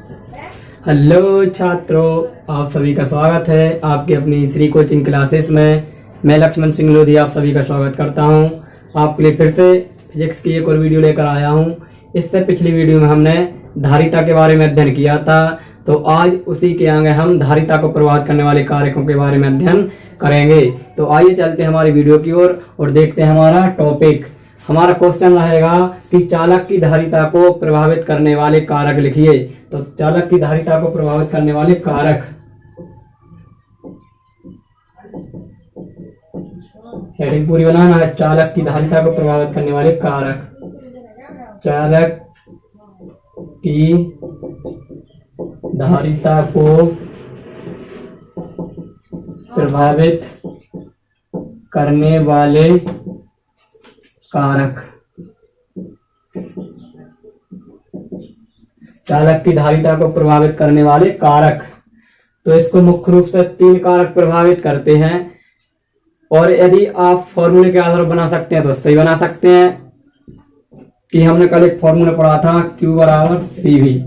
Hello छात्रों, आप सभी का स्वागत है आपकी अपनी श्री कोचिंग क्लासेस में। मैं लक्ष्मण सिंह लोधी आप सभी का स्वागत करता हूं। आपके लिए फिर से फिजिक्स की एक और वीडियो लेकर आया हूं। इससे पिछली वीडियो में हमने धारिता के बारे में अध्ययन किया था, तो आज उसी के आगे हम धारिता को प्रभावित करने वाले कारकों के बारे में अध्ययन करेंगे। तो आइए चलते हैं हमारी वीडियो की ओर और देखते हैं हमारा टॉपिक। हमारा क्वेश्चन रहेगा कि चालक की धारिता को प्रभावित करने वाले कारक लिखिए। तो चालक की धारिता को प्रभावित करने वाले कारक, हेडिंग पूरी बनाना है। चालक की धारिता को प्रभावित करने वाले कारक, चालक की धारिता को प्रभावित करने वाले कारक। चालक की धारिता को प्रभावित करने वाले कारक, तो इसको मुख्य रूप से 3 कारक प्रभावित करते हैं। और यदि आप फॉर्मूले के आधार पर बना सकते हैं तो सही बना सकते हैं कि हमने कल एक फॉर्मूला पढ़ा था Q बराबर CV।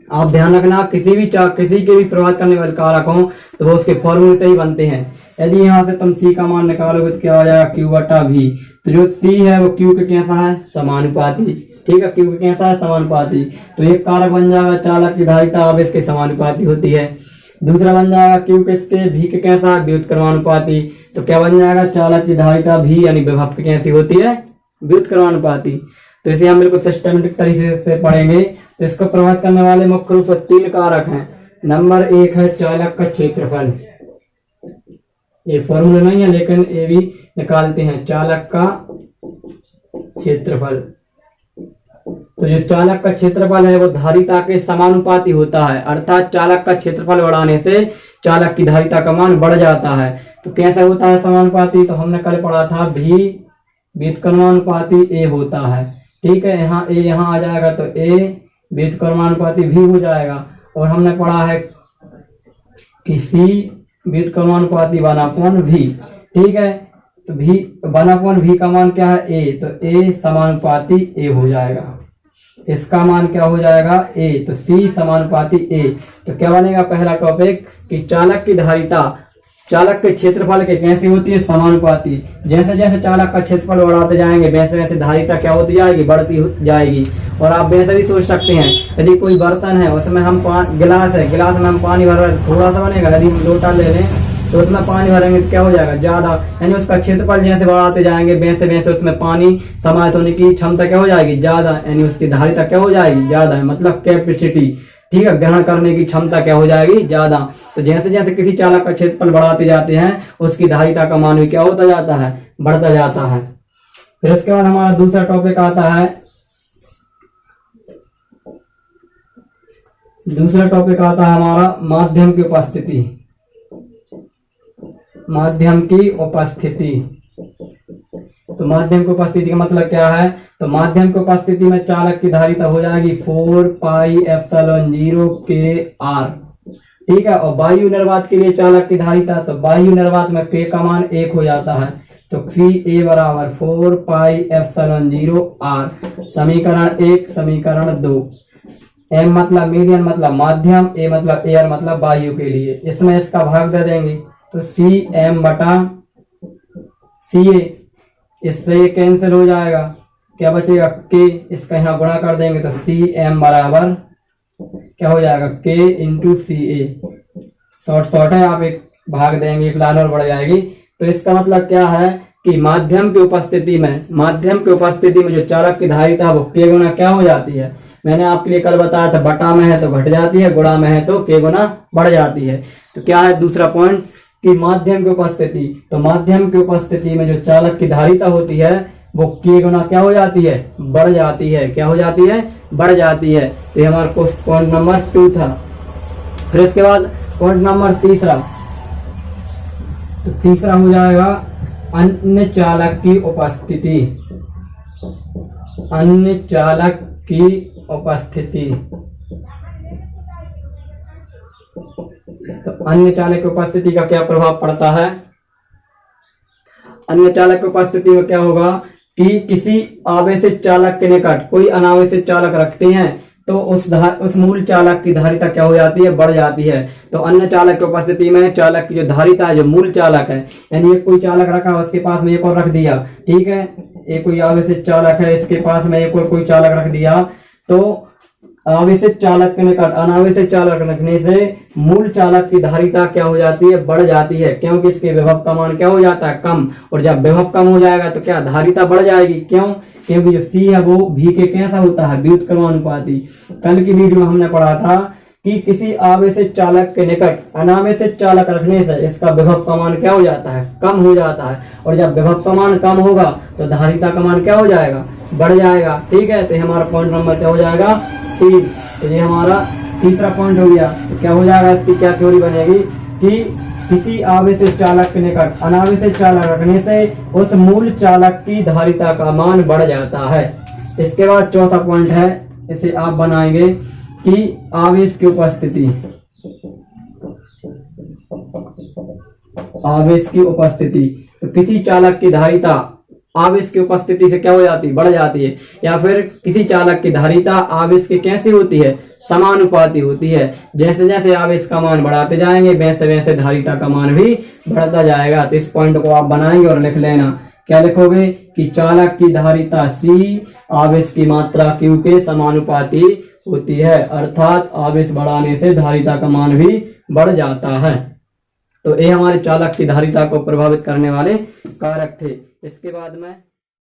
आप ध्यान रखना, किसी के भी प्रभावित करने वाले कारक हो तो वो उसके फॉर्मूले से ही बनते हैं। यदि यहाँ से तुम C का मान निकालोगे तो क्या हो जाएगा, Q बटा V। तो जो C है वो Q के कैसा है, समानुपाती। ठीक है, Q के कैसा है, समानुपाती। तो एक कारक बन जाएगा चालक की धारिता अब इसके समानुपाती होती है। दूसरा बन जाएगा Q किसके, V के कैसा है, व्युत्क्रमानुपाती। तो क्या बन जाएगा, चालक की धारिता V यानी विभव की कैसी होती है, व्युत्क्रमानुपाती। तो इसे हम बिल्कुल सिस्टमेटिक तरीके से पढ़ेंगे। तो इसको प्रभावित करने वाले मुख्य रूप से 3 कारक हैं। नंबर 1 है चालक का क्षेत्रफल। ये फॉर्मूला नहीं है लेकिन ये भी निकालते हैं, चालक का क्षेत्रफल। तो जो चालक का क्षेत्रफल है वो धारिता के समानुपाती होता है, अर्थात चालक का क्षेत्रफल बढ़ाने से चालक की धारिता का मान बढ़ जाता है। तो कैसे होता है समानुपाती, तो हमने कल पढ़ा था V व्युत्क्रमानुपाती A होता है। ठीक है, यहाँ A यहाँ आ जाएगा तो A व्युत्क्रमानुपाती V हो जाएगा। और हमने पढ़ा है कि C व्युत्क्रमानुपाती 1/V। ठीक है, तो V 1/V का मान क्या है, A। तो A समानुपाती A हो जाएगा। इसका मान क्या हो जाएगा, A। तो C समानुपाती A। तो क्या बनेगा पहला टॉपिक कि चालक की धारिता चालक के क्षेत्रफल के कैसी होती है, समानुपाती। जैसे जैसे चालक का क्षेत्रफल बढ़ाते जाएंगे वैसे वैसे धारिता क्या होती जाएगी, बढ़ती जाएगी। और आप वैसे भी सोच सकते हैं, यदि कोई बर्तन है उसमें हम गिलास है, गिलास में हम पानी भर रहे थोड़ा सा बनेगा। यदि लोटा ले लें तो उसमें पानी भरेंगे तो क्या हो जाएगा, ज्यादा। यानी उसका क्षेत्रफल जैसे बढ़ाते जाएंगे वैसे वैसे उसमें पानी समाहित होने की क्षमता क्या हो जाएगी, ज्यादा। यानी उसकी धारिता क्या हो जाएगी, ज्यादा है, मतलब कैपेसिटी। ठीक है, ग्रहण करने की क्षमता क्या हो जाएगी, ज्यादा। तो जैसे जैसे किसी चालक का क्षेत्रफल बढ़ाते जाते हैं उसकी धारिता का मान भी क्या होता जाता है, बढ़ता जाता है। फिर इसके बाद हमारा दूसरा टॉपिक आता है, दूसरा टॉपिक आता है हमारा माध्यम की उपस्थिति। माध्यम की उपस्थिति, तो माध्यम की उपस्थिति का मतलब क्या है, तो माध्यम की उपस्थिति में चालक की धारिता हो जाएगी 4πε0 kr। ठीक है, और वायु निर्वात के लिए चालक की धारिता, तो वायु निर्वात में k का मान 1 हो जाता है। तो CA बराबर 4πε0 r। समीकरण 1, समीकरण 2। M मतलब मीडियम मतलब माध्यम, A मतलब एयर मतलब वायु के लिए। इसमें इसका भाग दे देंगे तो CM बटा CA, इससे ये कैंसिल हो जाएगा, क्या बचेगा K। इसका यहाँ गुणा कर देंगे तो CM बराबर क्या हो जाएगा, K इंटू CA। शॉर्ट है, आप एक भाग देंगे, एक लाइन और बढ़ जाएगी। तो इसका मतलब क्या है कि माध्यम की उपस्थिति में जो चालक की धारिता है वो K गुना क्या हो जाती है। मैंने आपके लिए कल बताया था, बटा में है तो घट जाती है, गुणा में है तो K गुना बढ़ जाती है। तो क्या है दूसरा पॉइंट कि माध्यम की उपस्थिति, तो माध्यम की उपस्थिति में जो चालक की धारिता होती है वो K गुना क्या हो जाती है, बढ़ जाती है। क्या हो जाती है, बढ़ जाती है। तो ये हमारा पॉइंट नंबर 2 था। फिर इसके बाद पॉइंट नंबर 3, तो तीसरा हो जाएगा अन्य चालक की उपस्थिति। अन्य चालक की उपस्थिति, तो अन्य चालक की उपस्थिति का क्या प्रभाव पड़ता है। अन्य चालक की उपस्थिति में क्या होगा कि किसी आवेशित चालक के निकट कोई अनावेशित चालक रखते हैं तो उस मूल चालक की धारिता क्या हो जाती है, बढ़ जाती है। तो अन्य चालक की उपस्थिति में चालक की जो धारिता है, जो मूल चालक है, यानी एक कोई चालक रखा, उसके पास में एक और रख दिया, ठीक है, एक कोई आवेशित चालक है, इसके पास में एक और कोई चालक रख दिया, तो आवेशित चालक के निकट अनावेशित चालक रखने से मूल चालक की धारिता क्या हो जाती है, बढ़ जाती है, क्योंकि इसके विभव का मान क्या हो जाता है, कम। और जब विभव कम हो जाएगा तो क्या धारिता बढ़ जाएगी, क्यों, क्योंकि जो सी है वो भी के कैसा होता है, व्युत्क्रमानुपाती। कल की वीडियो में हमने पढ़ा था कि किसी आवेशित चालक के निकट अनावेशित चालक रखने से इसका विभव का मान क्या हो जाता है, कम हो जाता है। और जब विभव का मान कम होगा तो धारिता का मान क्या हो जाएगा, बढ़ जाएगा, ठीक है। तो हमारा पॉइंट नंबर क्या हो जाएगा, 3। तो ये हमारा तीसरा पॉइंट हो गया। तो क्या हो जाएगा, इसकी क्या थ्योरी बनेगी कि किसी आवेशित चालक के निकट अनावेशित चालक रखने से उस मूल चालक की धारिता का मान बढ़ जाता है। इसके बाद चौथा पॉइंट है, इसे आप बनाएंगे कि आवेश की उपस्थिति, आवेश की उपस्थिति, तो किसी चालक की धारिता आवेश की उपस्थिति से क्या हो जाती है, बढ़ जाती है। या फिर किसी चालक की धारिता आवेश की कैसी होती है, समानुपाती होती है। जैसे जैसे आवेश का मान बढ़ाते जाएंगे वैसे वैसे धारिता का मान भी बढ़ता जाएगा। तो इस पॉइंट को आप बनाएंगे और लिख लेना। क्या लिखोगे कि चालक की धारिता C आवेश की मात्रा Q के समानुपाती होती है, अर्थात आवेश बढ़ाने से धारिता का मान भी बढ़ जाता है। तो ये हमारे चालक की धारिता को प्रभावित करने वाले कारक थे। इसके बाद में